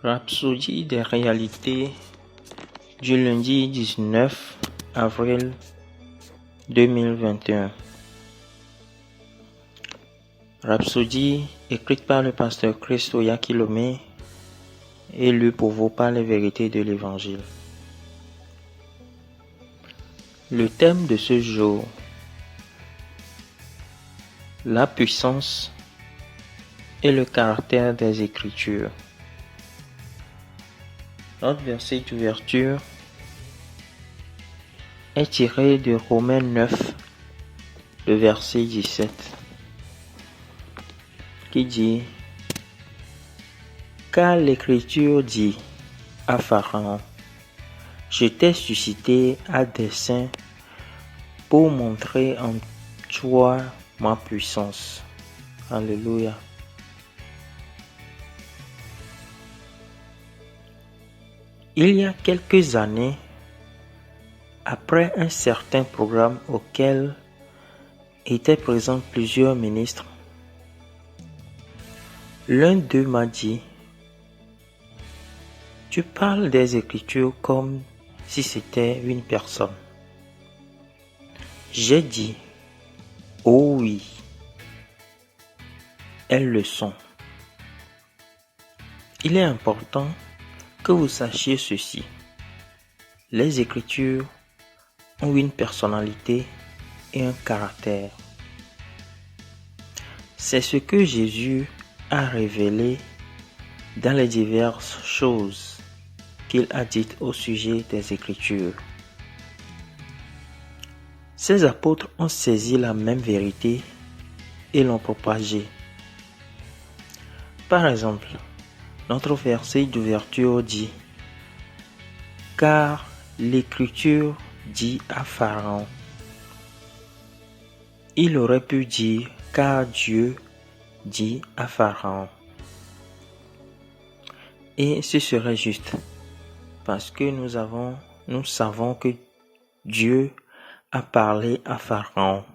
Rhapsodie des réalités du lundi 19 avril 2021. Rhapsodie écrite par le pasteur Christo Yakilome et lue pour vous par les vérités de l'Évangile. Le thème de ce jour: la puissance et le caractère des Écritures. Notre verset d'ouverture est tiré de Romains 9, le verset 17, qui dit: Car l'Écriture dit à Pharaon, je t'ai suscité à dessein pour montrer en toi ma puissance. Alléluia. Il y a quelques années, après un certain programme auquel étaient présents plusieurs ministres, l'un d'eux m'a dit: tu parles des Écritures comme si c'était une personne. J'ai dit: oh oui, elles le sont. Il est important que vous sachiez ceci. Les Écritures ont une personnalité et un caractère. C'est ce que Jésus a révélé dans les diverses choses qu'il a dites au sujet des Écritures. Ces apôtres ont saisi la même vérité et l'ont propagée. Par exemple, notre verset d'ouverture dit: car l'Écriture dit à Pharaon. Il aurait pu dire: car Dieu dit à Pharaon. Et ce serait juste, parce que nous savons que Dieu a parlé à Pharaon.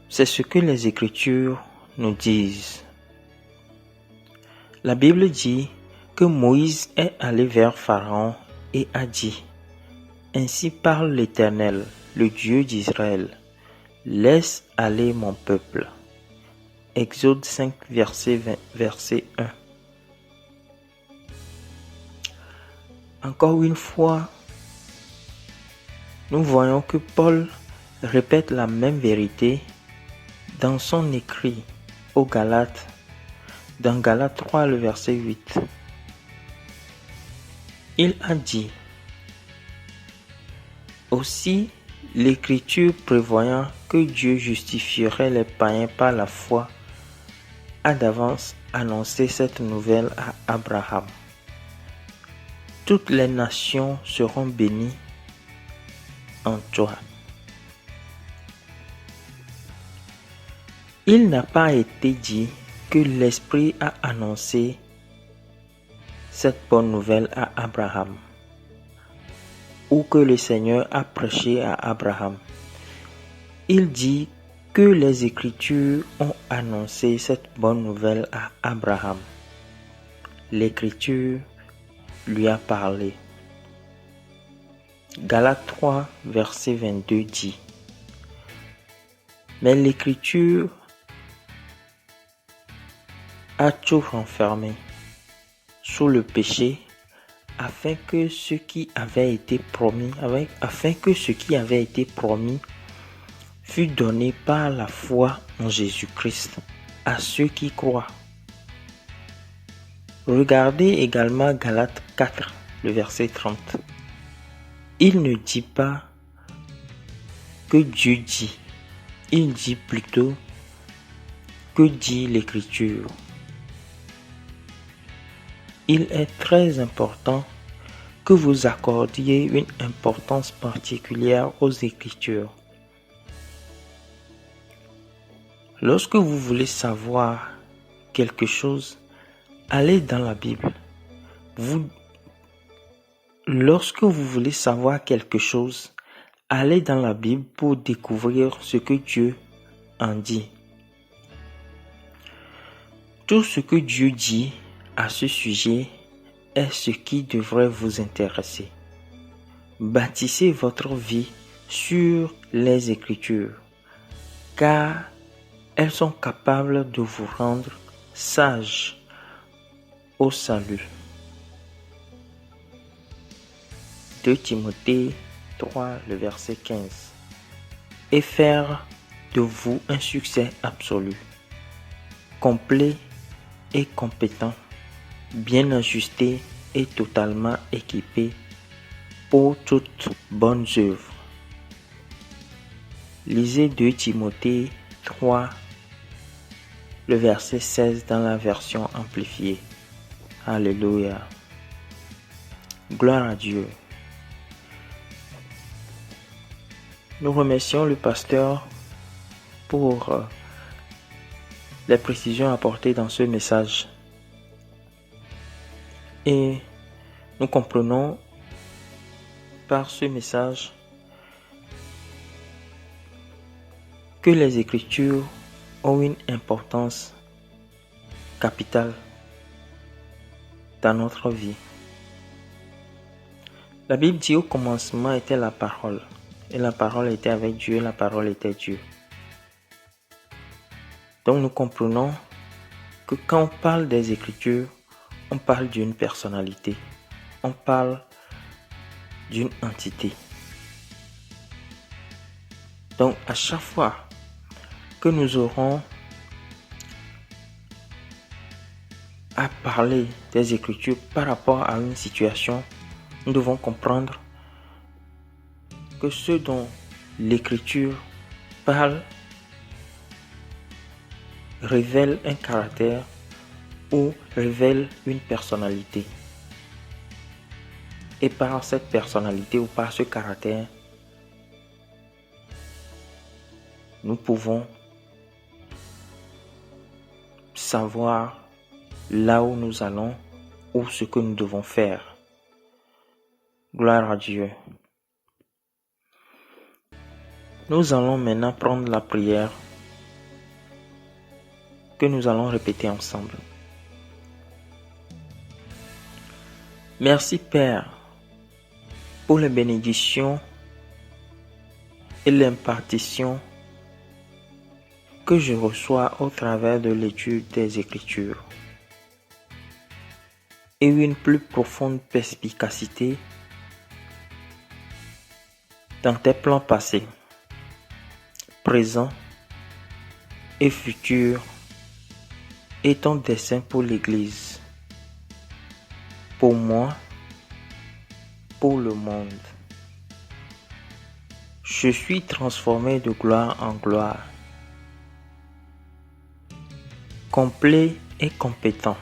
C'est ce que les Écritures nous disent. La Bible dit que Moïse est allé vers Pharaon et a dit: ainsi parle l'Éternel, le Dieu d'Israël, laisse aller mon peuple. Exode 5, verset 1. Encore une fois, nous voyons que Paul répète la même vérité dans son écrit aux Galates, dans Galates 3, le verset 8. Il a dit: aussi, l'Écriture prévoyant que Dieu justifierait les païens par la foi, a d'avance annoncé cette nouvelle à Abraham. Toutes les nations seront bénies en toi. Il n'a pas été dit que l'Esprit a annoncé cette bonne nouvelle à Abraham, ou que le Seigneur a prêché à Abraham. Il dit que les Écritures ont annoncé cette bonne nouvelle à Abraham. L'Écriture lui a parlé. Galates 3, verset 22 dit: mais l'Écriture a tout renfermé sous le péché, afin que ce qui avait été promis fût donné par la foi en Jésus-Christ à ceux qui croient. Regardez également Galates 4, le verset 30. Il ne dit pas que Dieu dit, il dit plutôt que dit l'Écriture. Il est très important que vous accordiez une importance particulière aux Écritures. Lorsque vous voulez savoir quelque chose, allez dans la Bible. Lorsque vous voulez savoir quelque chose, allez dans la Bible pour découvrir ce que Dieu en dit. Tout ce que Dieu dit à ce sujet est ce qui devrait vous intéresser. Bâtissez votre vie sur les Écritures, car elles sont capables de vous rendre sages au salut. 2 Timothée 3, le verset 15. Et faire de vous un succès absolu, complet et compétent, bien ajusté et totalement équipé pour toute bonne œuvre. Lisez 2 Timothée 3, le verset 16 dans la version amplifiée. Alléluia. Gloire à Dieu. Nous remercions le pasteur pour les précisions apportées dans ce message. Et nous comprenons par ce message que les Écritures ont une importance capitale dans notre vie. La Bible dit au commencement était la parole, et la parole était avec Dieu, et la parole était Dieu. Donc nous comprenons que quand on parle des Écritures, on parle d'une personnalité, on parle d'une entité. Donc à chaque fois que nous aurons à parler des Écritures par rapport à une situation, nous devons comprendre que ce dont l'Écriture parle révèle un caractère ou révèle une personnalité. Et par cette personnalité ou par ce caractère, nous pouvons savoir là où nous allons ou ce que nous devons faire. Gloire à Dieu. Nous allons maintenant prendre la prière que nous allons répéter ensemble. Merci Père pour les bénédictions et l'impartition que je reçois au travers de l'étude des Écritures et une plus profonde perspicacité dans tes plans passés, présents et futurs et ton dessein pour l'Église, pour moi, pour le monde. Je suis transformé de gloire en gloire, complet et compétent,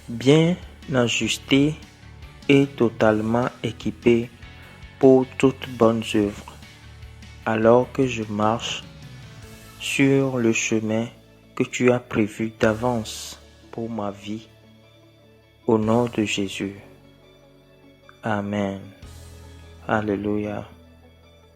bien ajusté et totalement équipé pour toute bonne œuvre, alors que je marche sur le chemin que tu as prévu d'avance pour ma vie. Au nom de Jésus. Amen. Alléluia.